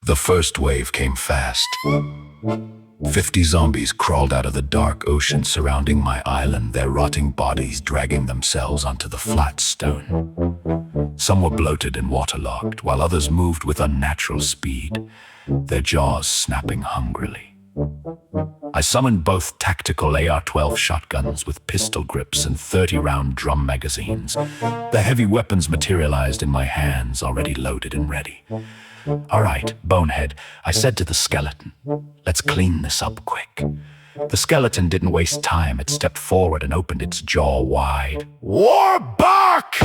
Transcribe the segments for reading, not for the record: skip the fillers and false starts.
The first wave came fast. 50 zombies crawled out of the dark ocean surrounding my island, their rotting bodies dragging themselves onto the flat stone. Some were bloated and waterlogged, while others moved with unnatural speed, their jaws snapping hungrily. I summoned both tactical AR-12 shotguns with pistol grips and 30-round drum magazines. The heavy weapons materialized in my hands, already loaded and ready. "All right, Bonehead," I said to the skeleton. "Let's clean this up quick." The skeleton didn't waste time. It stepped forward and opened its jaw wide. "Warbark!"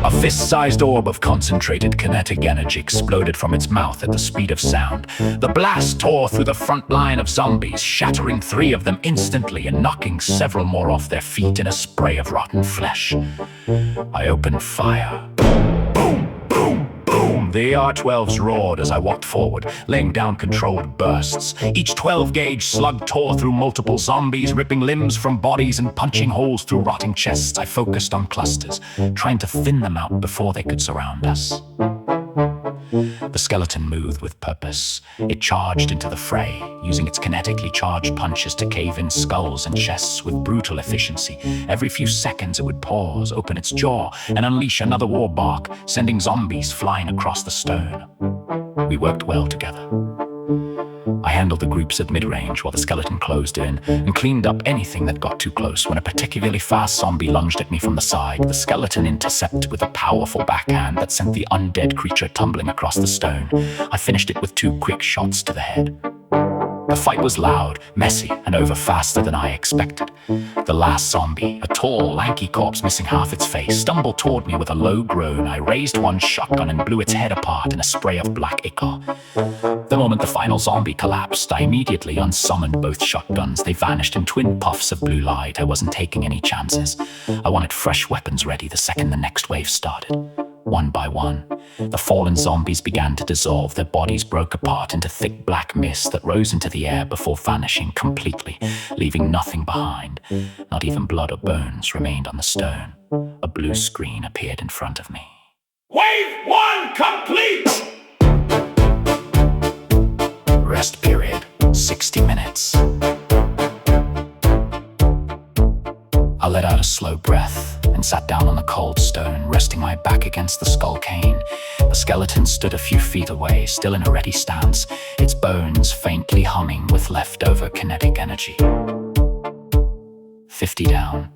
A fist-sized orb of concentrated kinetic energy exploded from its mouth at the speed of sound. The blast tore through the front line of zombies, shattering 3 of them instantly and knocking several more off their feet in a spray of rotten flesh. I opened fire. Boom, boom, boom. The AR-12s roared as I walked forward, laying down controlled bursts. Each 12-gauge slug tore through multiple zombies, ripping limbs from bodies and punching holes through rotting chests. I focused on clusters, trying to thin them out before they could surround us. The skeleton moved with purpose. It charged into the fray, using its kinetically charged punches to cave in skulls and chests with brutal efficiency. Every few seconds it would pause, open its jaw, and unleash another war bark, sending zombies flying across the stone. We worked well together. I handled the groups at mid-range while the skeleton closed in and cleaned up anything that got too close. When a particularly fast zombie lunged at me from the side, the skeleton intercepted with a powerful backhand that sent the undead creature tumbling across the stone. I finished it with 2 quick shots to the head. The fight was loud, messy, and over faster than I expected. The last zombie, a tall, lanky corpse missing half its face, stumbled toward me with a low groan. I raised one shotgun and blew its head apart in a spray of black ichor. The moment the final zombie collapsed, I immediately unsummoned both shotguns. They vanished in twin puffs of blue light. I wasn't taking any chances. I wanted fresh weapons ready the second the next wave started. One by one, the fallen zombies began to dissolve. Their bodies broke apart into thick black mist that rose into the air before vanishing completely, leaving nothing behind. Not even blood or bones remained on the stone. A blue screen appeared in front of me. "Wave 1 complete!" Rest period, 60 minutes. I let out a slow breath and sat down on the cold stone, resting my back against the skull cane. The skeleton stood a few feet away, still in a ready stance, its bones faintly humming with leftover kinetic energy. 50 down.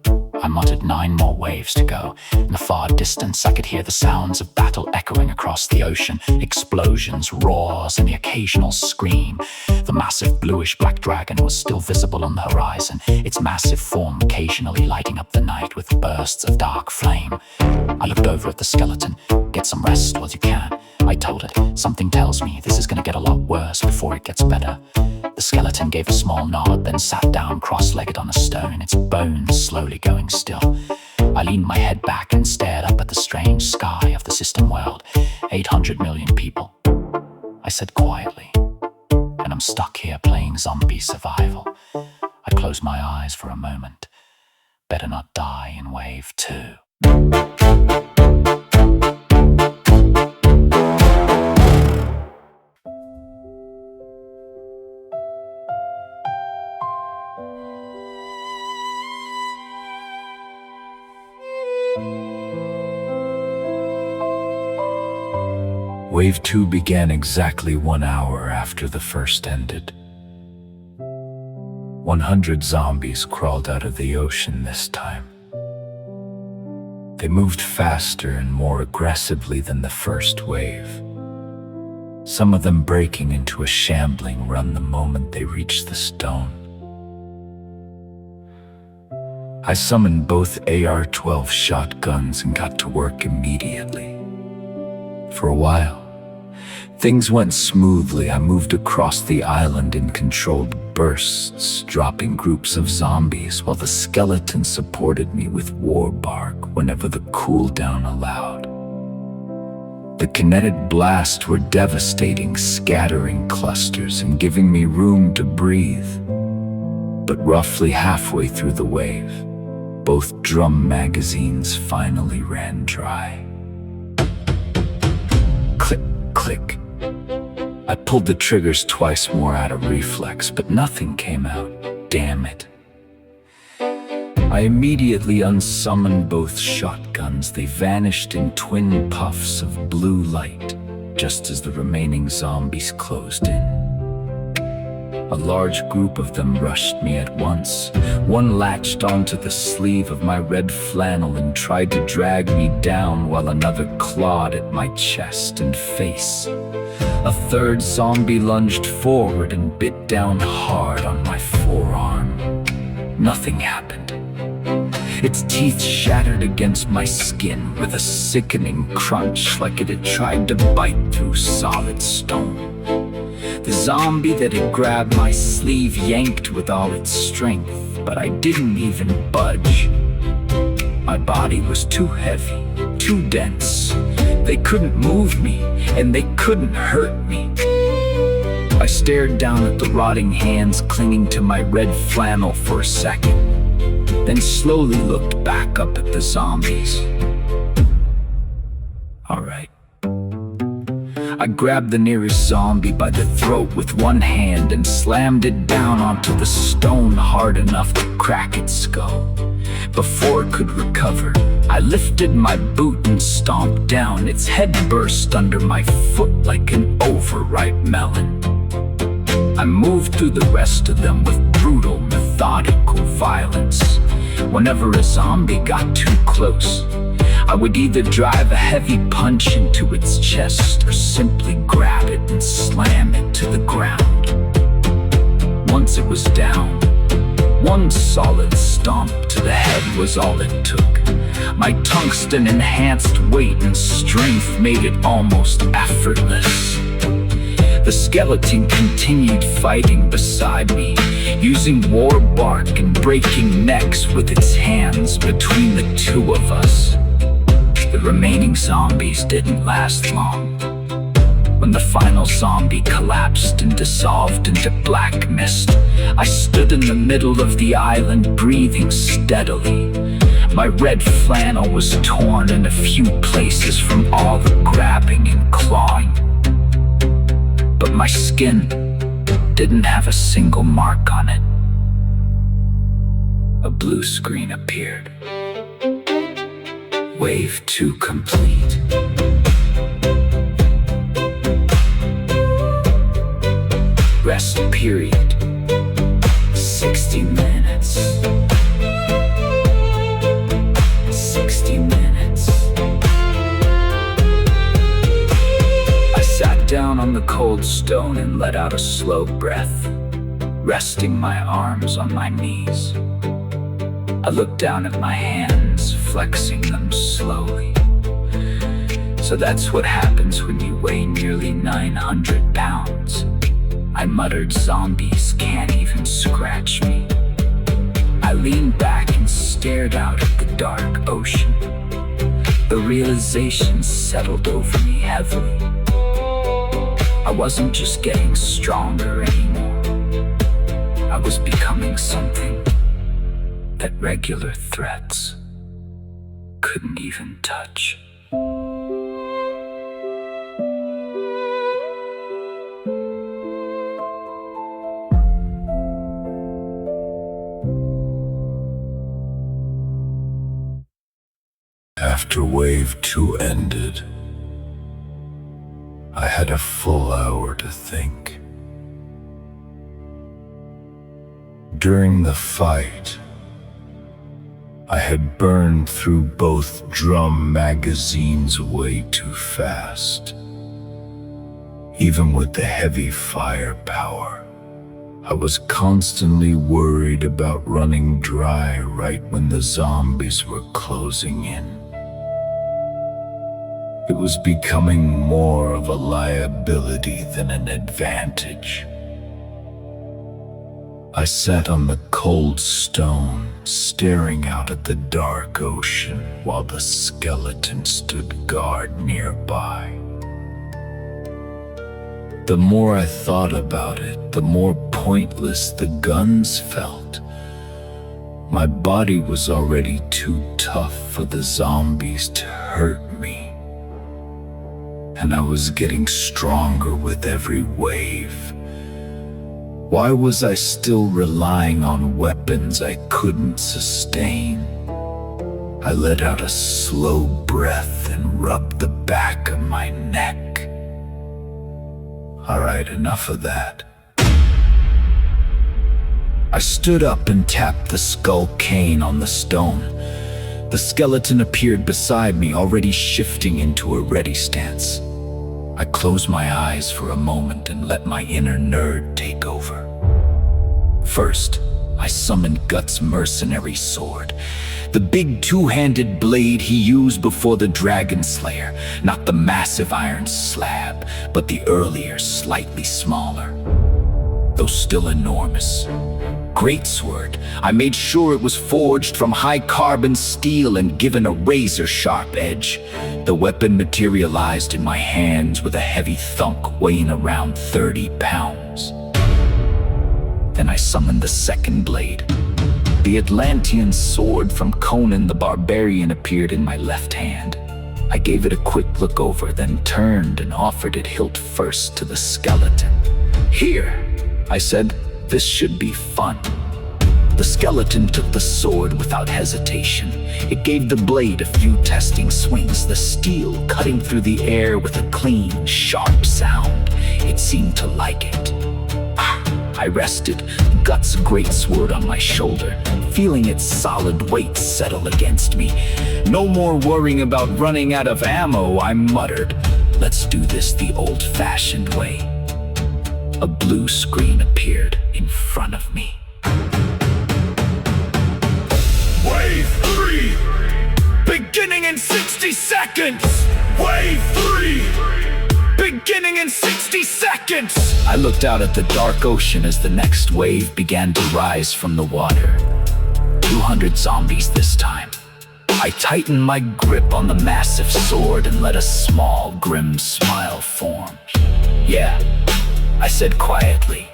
I muttered 9 more waves to go. In the far distance, I could hear the sounds of battle echoing across the ocean. Explosions, roars, and the occasional scream. The massive bluish-black dragon was still visible on the horizon, its massive form occasionally lighting up the night with bursts of dark flame. I looked over at the skeleton. "Get some rest while you can," I told it. "Something tells me this is going to get a lot worse before it gets better." The skeleton gave a small nod, then sat down cross-legged on a stone, its bones slowly going still. I leaned my head back and stared up at the strange sky of the system world. 800 million people, I said quietly. And I'm stuck here playing zombie survival. I closed my eyes for a moment. Better not die in wave 2. Wave 2 began exactly 1 hour after the first ended. 100 zombies crawled out of the ocean this time. They moved faster and more aggressively than the first wave, some of them breaking into a shambling run the moment they reached the stone. I summoned both AR-12 shotguns and got to work immediately. For a while, things went smoothly. I moved across the island in controlled bursts, dropping groups of zombies while the skeleton supported me with war bark whenever the cooldown allowed. The kinetic blasts were devastating, scattering clusters and giving me room to breathe. But roughly halfway through the wave, both drum magazines finally ran dry. Click, click. I pulled the triggers twice more out of reflex, but nothing came out. Damn it. I immediately unsummoned both shotguns. They vanished in twin puffs of blue light, just as the remaining zombies closed in. A large group of them rushed me at once. One latched onto the sleeve of my red flannel and tried to drag me down, while another clawed at my chest and face. A third zombie lunged forward and bit down hard on my forearm. Nothing happened. Its teeth shattered against my skin with a sickening crunch, like it had tried to bite through solid stone. The zombie that had grabbed my sleeve yanked with all its strength, but I didn't even budge. My body was too heavy, too dense. They couldn't move me, and they couldn't hurt me. I stared down at the rotting hands clinging to my red flannel for a second, then slowly looked back up at the zombies. All right. I grabbed the nearest zombie by the throat with one hand and slammed it down onto the stone hard enough to crack its skull. Before it could recover, I lifted my boot and stomped down. Its head burst under my foot like an overripe melon. I moved through the rest of them with brutal, methodical violence. Whenever a zombie got too close, I would either drive a heavy punch into its chest or simply grab it and slam it to the ground. Once it was down, one solid stomp to the head was all it took. My tungsten-enhanced weight and strength made it almost effortless. The skeleton continued fighting beside me, using war bark and breaking necks with its hands between the two of us. The remaining zombies didn't last long. When the final zombie collapsed and dissolved into black mist, I stood in the middle of the island, breathing steadily. My red flannel was torn in a few places from all the grabbing and clawing, but my skin didn't have a single mark on it. A blue screen appeared. Wave 2 complete. Rest period, 60 minutes. 60 minutes. I sat down on the cold stone and let out a slow breath, resting my arms on my knees. I looked down at my hands, flexing them slowly. So that's what happens when you weigh nearly 900 pounds. I muttered, zombies can't even scratch me. I leaned back and stared out at the dark ocean. The realization settled over me heavily. I wasn't just getting stronger anymore. I was becoming something that regular threats couldn't even touch. After wave 2 ended, I had a full hour to think. During the fight, I had burned through both drum magazines way too fast. Even with the heavy firepower, I was constantly worried about running dry right when the zombies were closing in. It was becoming more of a liability than an advantage. I sat on the cold stone, staring out at the dark ocean while the skeleton stood guard nearby. The more I thought about it, the more pointless the guns felt. My body was already too tough for the zombies to hurt me. and I was getting stronger with every wave. Why was I still relying on weapons I couldn't sustain? I let out a slow breath and rubbed the back of my neck. All right, enough of that. I stood up and tapped the skull cane on the stone. The skeleton appeared beside me, already shifting into a ready stance. I closed my eyes for a moment and let my inner nerd take over. First, I summoned Gut's mercenary sword, the big two-handed blade he used before the Dragon Slayer, not the massive iron slab, but the earlier, slightly smaller, though still enormous. Greatsword, I made sure it was forged from high-carbon steel and given a razor-sharp edge. The weapon materialized in my hands with a heavy thunk weighing around 30 pounds. Then I summoned the second blade. The Atlantean sword from Conan the Barbarian appeared in my left hand. I gave it a quick look over, then turned and offered it hilt first to the skeleton. "Here," I said, "this should be fun." The skeleton took the sword without hesitation. It gave the blade a few testing swings, the steel cutting through the air with a clean, sharp sound. It seemed to like it. I rested Gut's greatsword on my shoulder, feeling its solid weight settle against me. "No more worrying about running out of ammo," I muttered. "Let's do this the old-fashioned way." A blue screen appeared in front of me. Wave 3! Beginning in 60 seconds! Wave 3! Beginning in 60 seconds! I looked out at the dark ocean as the next wave began to rise from the water. 200 zombies this time. I tightened my grip on the massive sword and let a small, grim smile form. "Yeah," I said quietly,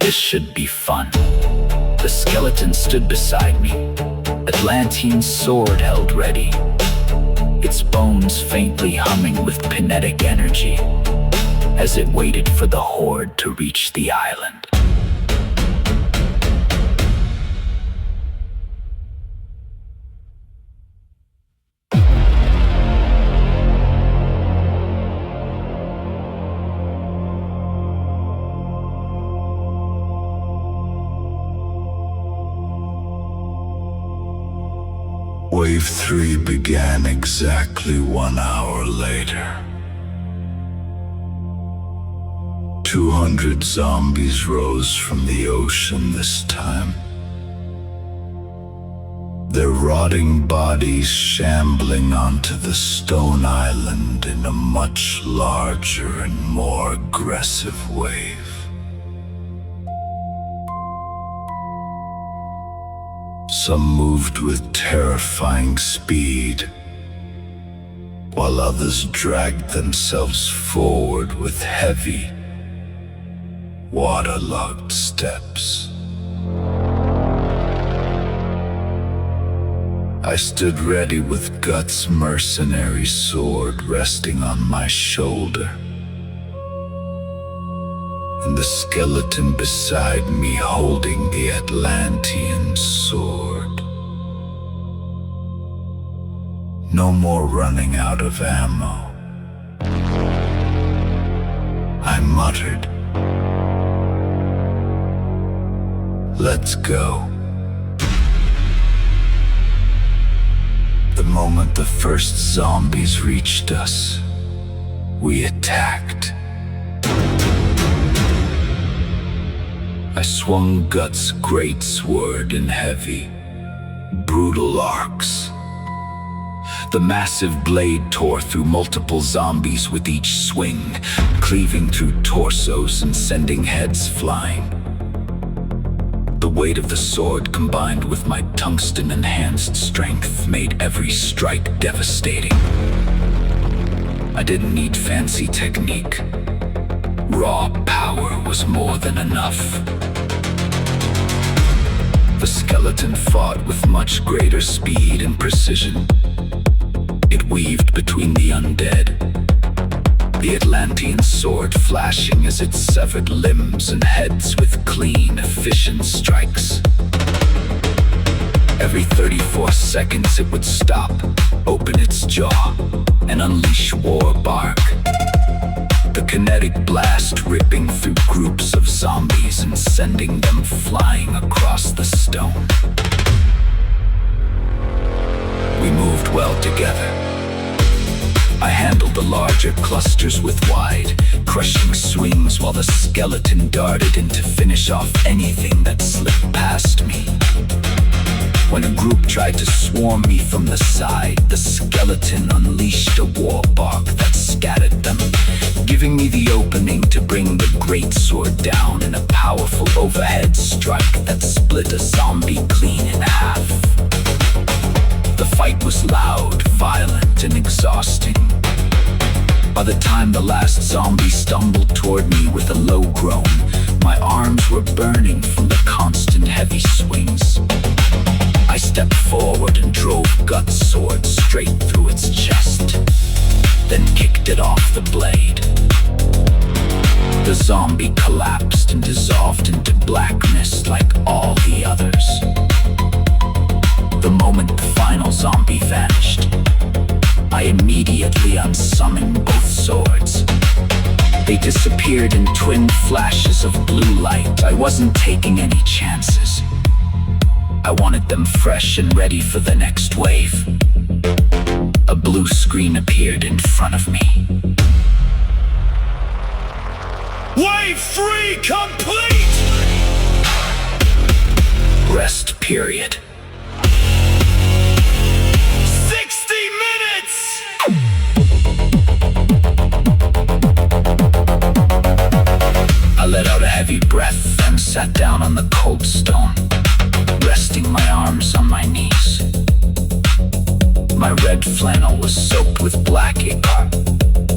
"this should be fun." The skeleton stood beside me, Atlantean sword held ready, its bones faintly humming with kinetic energy as it waited for the horde to reach the island. Wave 3 began exactly 1 hour later. 200 zombies rose from the ocean this time, their rotting bodies shambling onto the stone island in a much larger and more aggressive wave. Some moved with terrifying speed, while others dragged themselves forward with heavy, waterlogged steps. I stood ready with Gut's mercenary sword resting on my shoulder, and the skeleton beside me holding the Atlantean sword. No more running out of ammo, I muttered. Let's go. The moment the first zombies reached us, we attacked. I swung Gut's greatsword in heavy, brutal arcs. The massive blade tore through multiple zombies with each swing, cleaving through torsos and sending heads flying. The weight of the sword combined with my tungsten-enhanced strength made every strike devastating. I didn't need fancy technique. Raw power was more than enough. The skeleton fought with much greater speed and precision. It weaved between the undead, the Atlantean sword flashing as it severed limbs and heads with clean, efficient strikes. Every 34 seconds it would stop, open its jaw, and unleash war bark. The kinetic blast ripping through groups of zombies and sending them flying across the stone. We moved well together. I handled the larger clusters with wide, crushing swings while the skeleton darted in to finish off anything that slipped past me. When a group tried to swarm me from the side, the skeleton unleashed a war bark that scattered them, giving me the opening to bring the greatsword down in a powerful overhead strike that split a zombie clean in half. The fight was loud, violent, and exhausting. By the time the last zombie stumbled toward me with a low groan, my arms were burning from the constant heavy swings. I stepped forward and drove Gut's sword straight through its chest, then kicked it off the blade. The zombie collapsed and dissolved into blackness like all the others. The moment the final zombie vanished, I immediately unsummoned both swords. They disappeared in twin flashes of blue light. I wasn't taking any chances. I wanted them fresh and ready for the next wave. A blue screen appeared in front of me. Wave 3 complete! Rest period. 60 minutes! I let out a heavy breath and sat down on the cold stone, resting my arms on my knees. My red flannel was soaked with black ichor,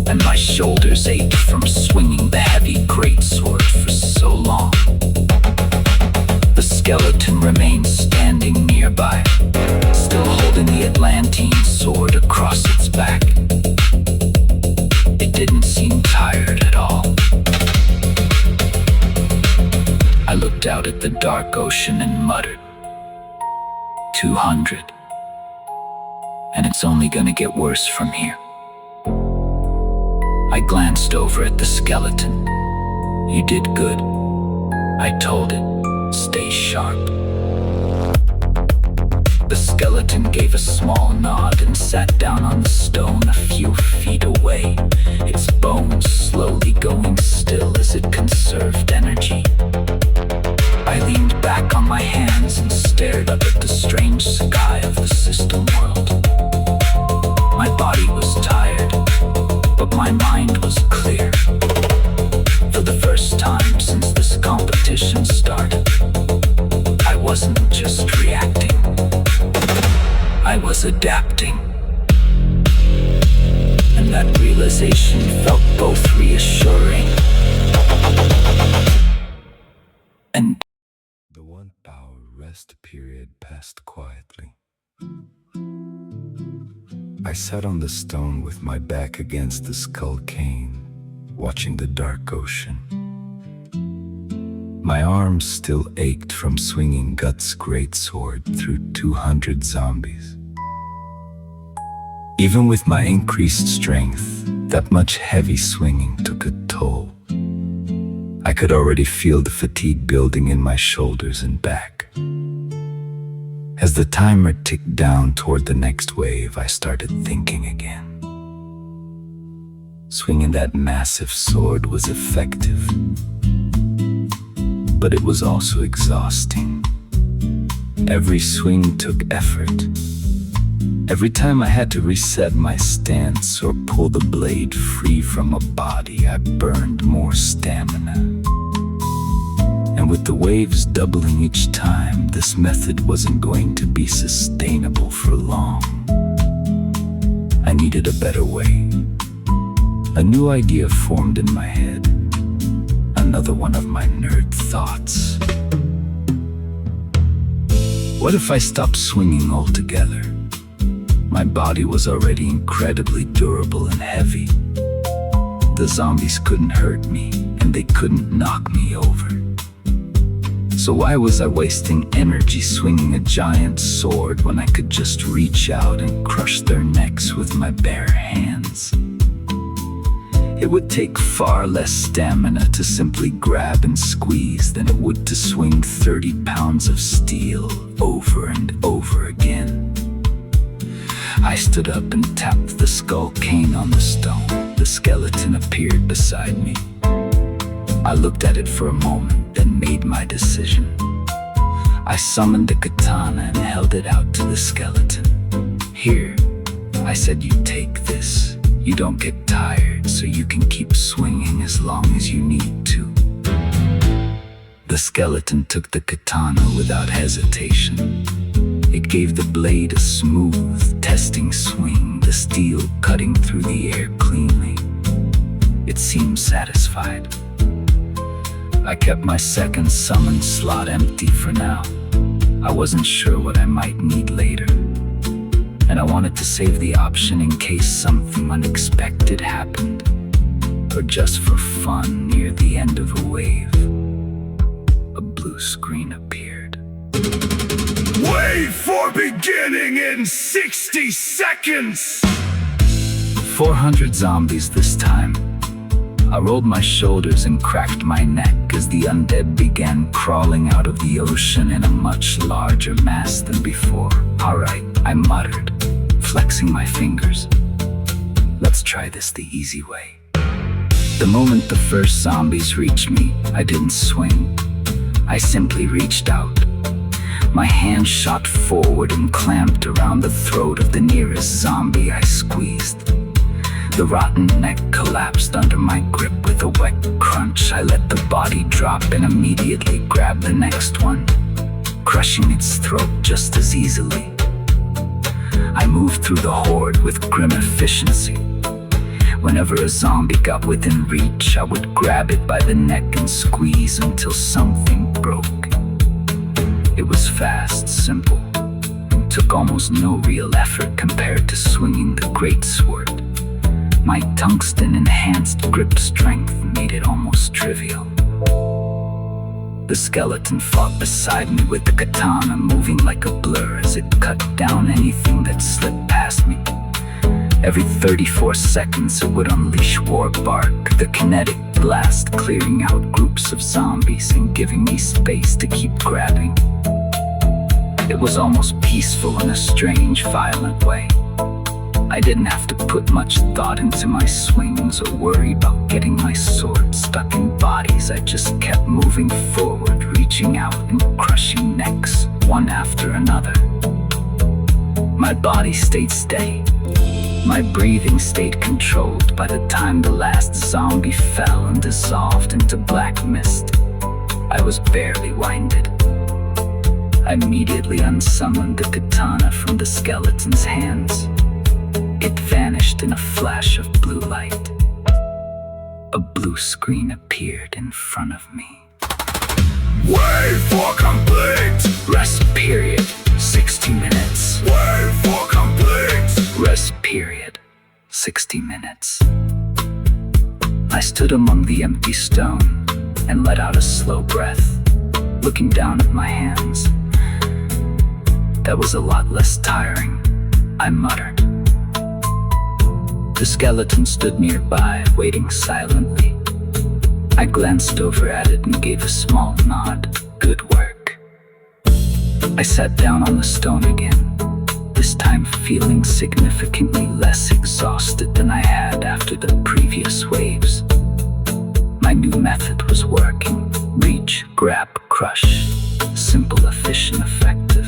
and my shoulders ached from swinging the heavy greatsword for so long. The skeleton remained standing nearby, still holding the Atlantean sword across its back. It didn't seem tired at all. I looked out at the dark ocean and muttered, 200. And it's only gonna get worse from here. I glanced over at the skeleton. You did good. I told it, stay sharp. The skeleton gave a small nod and sat down on the stone a few feet away, its bones slowly going still as it conserved energy. I leaned back on my hands and stared up at the strange sky of the system world. My body was tired, but my mind was clear. For the first time since this competition started, I wasn't just reacting, I was adapting. And that realization felt both reassuring and the 1 hour rest period passed quietly. I sat on the stone with my back against the skull cane, watching the dark ocean. My arms still ached from swinging Gut's greatsword through 200 zombies. Even with my increased strength, that much heavy swinging took a toll. I could already feel the fatigue building in my shoulders and back. As the timer ticked down toward the next wave, I started thinking again. Swinging that massive sword was effective, but it was also exhausting. Every swing took effort. Every time I had to reset my stance or pull the blade free from a body, I burned more stamina. And with the waves doubling each time, this method wasn't going to be sustainable for long. I needed a better way. A new idea formed in my head. Another one of my nerd thoughts. What if I stopped swinging altogether? My body was already incredibly durable and heavy. The zombies couldn't hurt me, and they couldn't knock me over. So why was I wasting energy swinging a giant sword when I could just reach out and crush their necks with my bare hands? It would take far less stamina to simply grab and squeeze than it would to swing 30 pounds of steel over and over again. I stood up and tapped the skull cane on the stone. The skeleton appeared beside me. I looked at it for a moment, then made my decision. I summoned the katana and held it out to the skeleton. "Here," I said, "you take this. You don't get tired, so you can keep swinging as long as you need to." The skeleton took the katana without hesitation. It gave the blade a smooth, testing swing, the steel cutting through the air cleanly. It seemed satisfied. I kept my second summon slot empty for now. I wasn't sure what I might need later, and I wanted to save the option in case something unexpected happened, or just for fun near the end of a wave. A blue screen appeared. "Wave for beginning in 60 seconds!" 400 zombies this time. I rolled my shoulders and cracked my neck as the undead began crawling out of the ocean in a much larger mass than before. "All right," I muttered, flexing my fingers. "Let's try this the easy way." The moment the first zombies reached me, I didn't swing. I simply reached out. My hand shot forward and clamped around the throat of the nearest zombie I squeezed. The rotten neck collapsed under my grip with a wet crunch. I let the body drop and immediately grabbed the next one, crushing its throat just as easily. I moved through the horde with grim efficiency. Whenever a zombie got within reach, I would grab it by the neck and squeeze until something broke. It was fast, simple, and took almost no real effort compared to swinging the great sword. My tungsten-enhanced grip strength made it almost trivial. The skeleton fought beside me with the katana, moving like a blur as it cut down anything that slipped past me. Every 34 seconds it would unleash war bark, the kinetic blast clearing out groups of zombies and giving me space to keep grabbing. It was almost peaceful in a strange, violent way. I didn't have to put much thought into my swings or worry about getting my sword stuck in bodies. I just kept moving forward, reaching out and crushing necks, one after another. My body stayed steady. My breathing stayed controlled. By the time the last zombie fell and dissolved into black mist, I was barely winded. I immediately unsummoned the katana from the skeleton's hands. It vanished in a flash of blue light. A blue screen appeared in front of me. "Wait for complete! Rest period, 60 minutes. Wait for complete! Rest period, 60 minutes. I stood among the empty stone and let out a slow breath, looking down at my hands. That was a lot less tiring, I muttered. The skeleton stood nearby, waiting silently. I glanced over at it and gave a small nod. "Good work." I sat down on the stone again, this time feeling significantly less exhausted than I had after the previous waves. My new method was working. Reach, grab, crush. Simple, efficient, effective.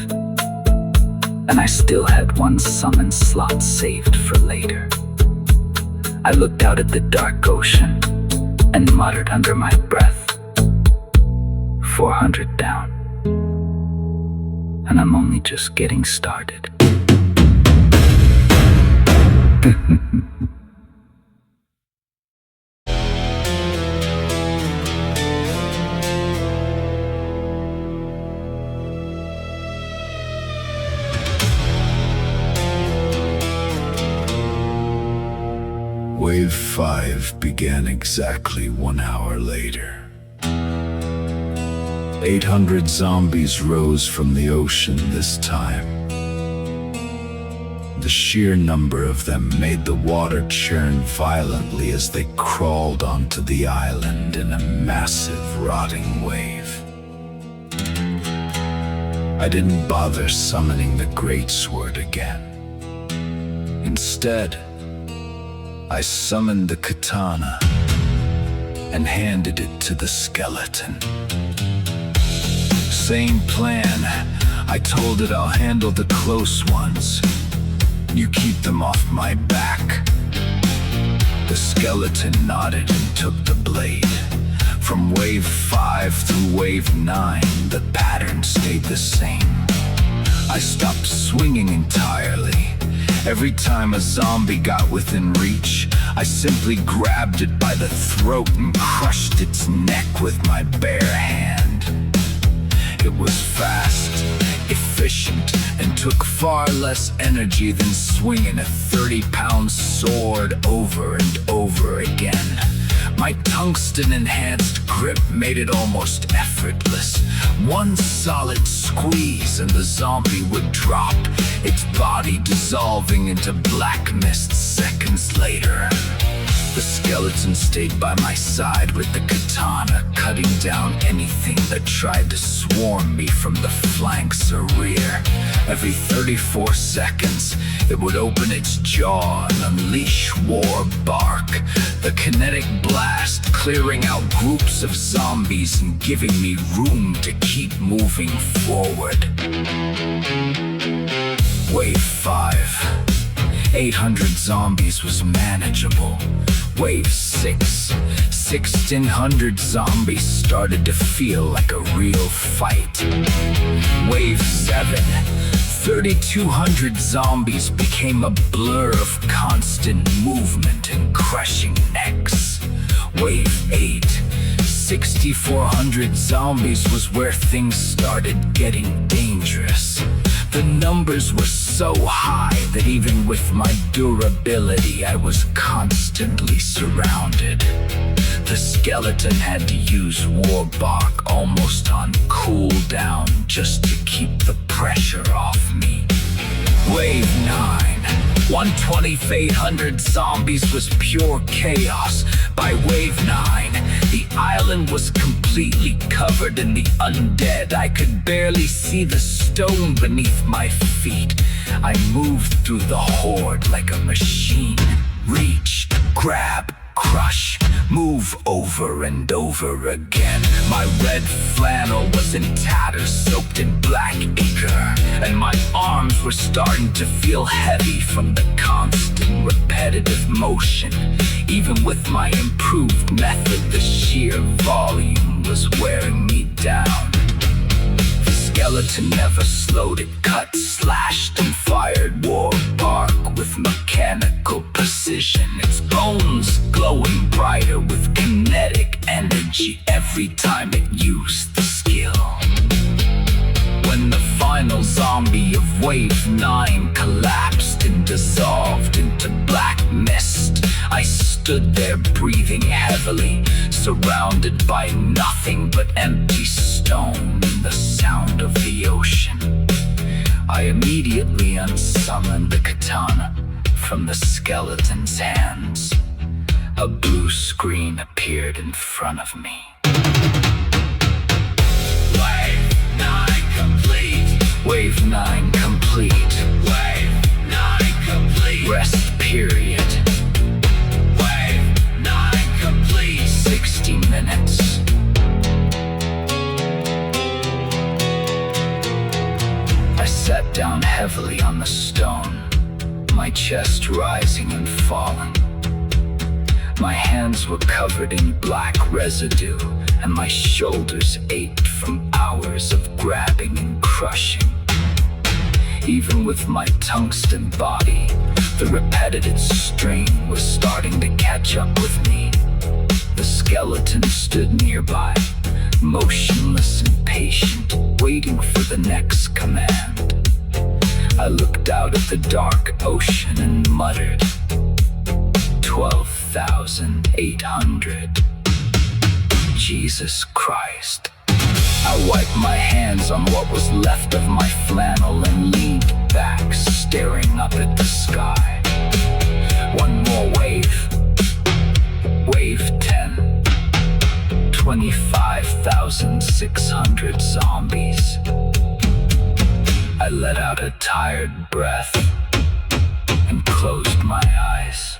And I still had one summon slot saved for later. I looked out at the dark ocean and muttered under my breath, 400 down. And I'm only just getting started. Wave 5 began exactly 1 hour later. 800 zombies rose from the ocean this time. The sheer number of them made the water churn violently as they crawled onto the island in a massive rotting wave. I didn't bother summoning the great sword again. Instead, I summoned the katana and handed it to the skeleton. Same plan. I told it I'll handle the close ones. You keep them off my back. The skeleton nodded and took the blade. From wave 5 through wave 9, the pattern stayed the same. I stopped swinging entirely. Every time a zombie got within reach, I simply grabbed it by the throat and crushed its neck with my bare hand. It was fast, efficient, and took far less energy than swinging a 30-pound sword over and over again. My tungsten-enhanced grip made it almost effortless. One solid squeeze and the zombie would drop, its body dissolving into black mist seconds later. The skeleton stayed by my side with the katana, cutting down anything that tried to swarm me from the flanks or rear. Every 34 seconds, it would open its jaw and unleash war bark, the kinetic blast clearing out groups of zombies and giving me room to keep moving forward. Wave 5. 800 zombies was manageable. Wave 6. 1600 zombies started to feel like a real fight. Wave 7. 3200 zombies became a blur of constant movement and crushing necks. Wave 8. 6400 zombies was where things started getting dangerous. The numbers were so high that even with my durability, I was constantly surrounded. The skeleton had to use war bark almost on cooldown just to keep the pressure off me. Wave 9. 120-800 zombies was pure chaos. By wave 9, the island was completely covered in the undead. I could barely see the stone beneath my feet. I moved through the horde like a machine. Reach, grab, crush, move over and over again. My red flannel was in tatters, soaked in black ichor, and my arms were starting to feel heavy from the constant repetitive motion. Even with my improved method, the sheer volume was wearing me down. The skeleton never slowed, it cut, slashed, and fired war bark with mechanical precision. Its bones glowing brighter with kinetic energy every time it used the skill. When the final zombie of wave 9 collapsed and dissolved into black mist, I stood there breathing heavily, surrounded by nothing but empty stone and the sound of the ocean. I immediately unsummoned the katana from the skeleton's hands. A blue screen appeared in front of me. Wave 9 complete. Wave 9 complete. Wave 9 complete. Rest period. Wave 9 complete. 60 minutes. I sat down heavily on the stone, my chest rising and falling. My hands were covered in black residue, and my shoulders ached from hours of grabbing and crushing. Even with my tungsten body, the repetitive strain was starting to catch up with me. The skeleton stood nearby, motionless and patient, waiting for the next command. I looked out at the dark ocean and muttered, 12,800. Jesus Christ. I wiped my hands on what was left of my flannel and leaned back, staring up at the sky. One more wave. Wave 10. 25,600 zombies. I let out a tired breath and closed my eyes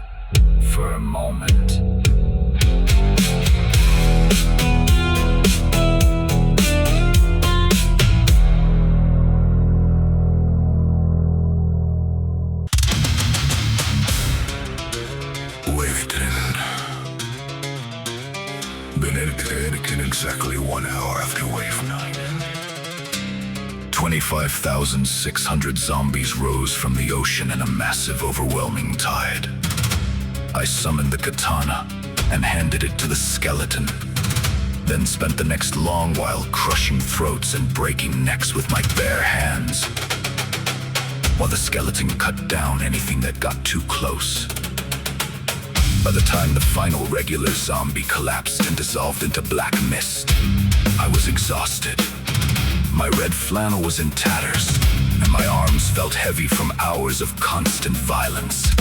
for a moment. Wave 10. Been in exactly 1 hour after Wave 9. 25,600 zombies rose from the ocean in a massive, overwhelming tide. I summoned the katana and handed it to the skeleton, then spent the next long while crushing throats and breaking necks with my bare hands, while the skeleton cut down anything that got too close. By the time the final regular zombie collapsed and dissolved into black mist, I was exhausted. My red flannel was in tatters, and my arms felt heavy from hours of constant violence.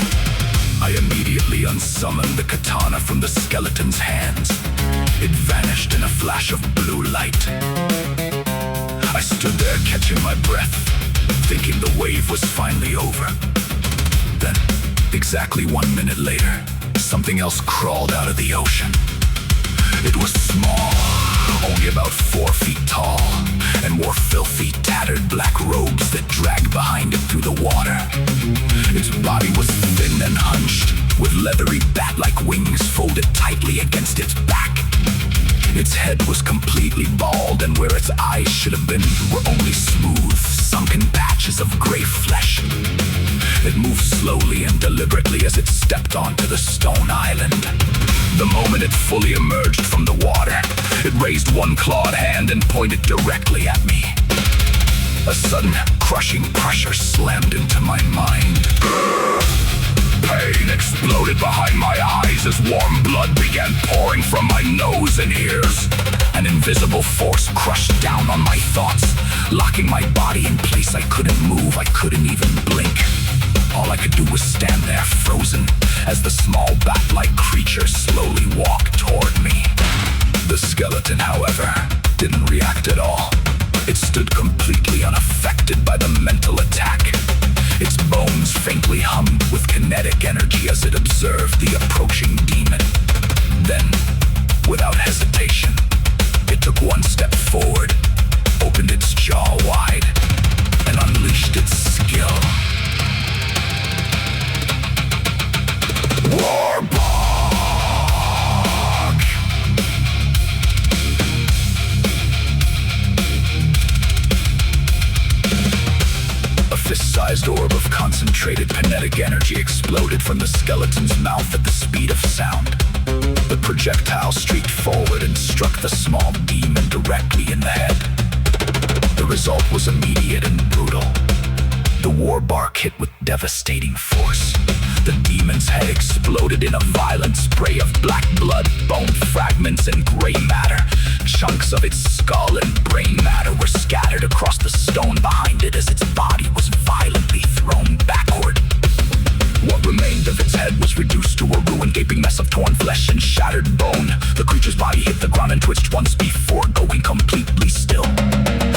I immediately unsummoned the katana from the skeleton's hands. It vanished in a flash of blue light. I stood there catching my breath, thinking the wave was finally over. Then, exactly 1 minute later, something else crawled out of the ocean. It was small, only about 4 feet tall, and wore filthy, tattered black robes that dragged behind it through the water. Its body was thin and hunched, with leathery bat-like wings folded tightly against its back. Its head was completely bald, and where its eyes should have been were only smooth, sunken patches of gray flesh. It moved slowly and deliberately as it stepped onto the stone island. The moment it fully emerged from the water, it raised one clawed hand and pointed directly at me. A sudden, crushing pressure slammed into my mind. Pain exploded behind my eyes as warm blood began pouring from my nose and ears. An invisible force crushed down on my thoughts, locking my body in place. I couldn't move, I couldn't even blink. All I could do was stand there, frozen, as the small bat-like creature slowly walked toward me. The skeleton, however, didn't react at all. It stood completely unaffected by the mental attack. Its bones faintly hummed with kinetic energy as it observed the approaching demon. Then, without hesitation, it took one step forward, opened its jaw wide, and unleashed its skill. Warbark! A fist-sized orb of concentrated kinetic energy exploded from the skeleton's mouth at the speed of sound. The projectile streaked forward and struck the small demon directly in the head. The result was immediate and brutal. The warbark hit with devastating force. The demon's head exploded in a violent spray of black blood, bone fragments, and gray matter. Chunks of its skull and brain matter were scattered across the stone behind it as its body was violently thrown backward. What remained of its head was reduced to a ruined, gaping mess of torn flesh and shattered bone. The creature's body hit the ground and twitched once before going completely still.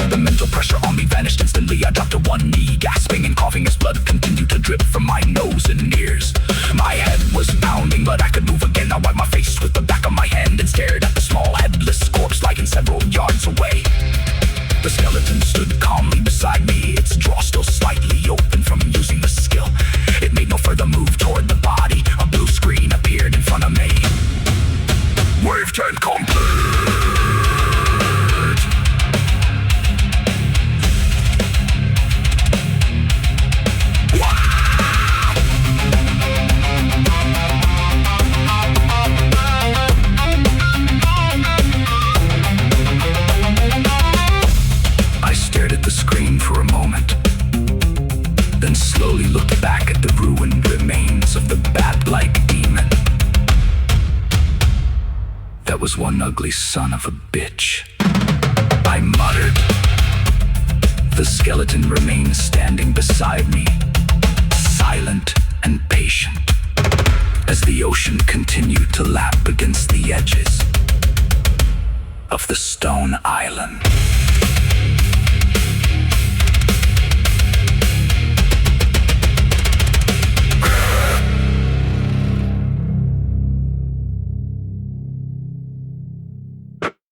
The mental pressure on me vanished instantly. I dropped to one knee, gasping and coughing as blood continued to drip from my nose and ears. My head was pounding, but I could move again. I wiped my face with the back of my hand and stared at the small headless corpse lying several yards away. The skeleton stood calmly beside me, its jaw still slightly open from using the skill. It made no further move toward the body. A blue screen appeared in front of me. Wave 10 complete! one ugly son of a bitch, I muttered. The skeleton remained standing beside me, silent and patient, as the ocean continued to lap against the edges of the stone island.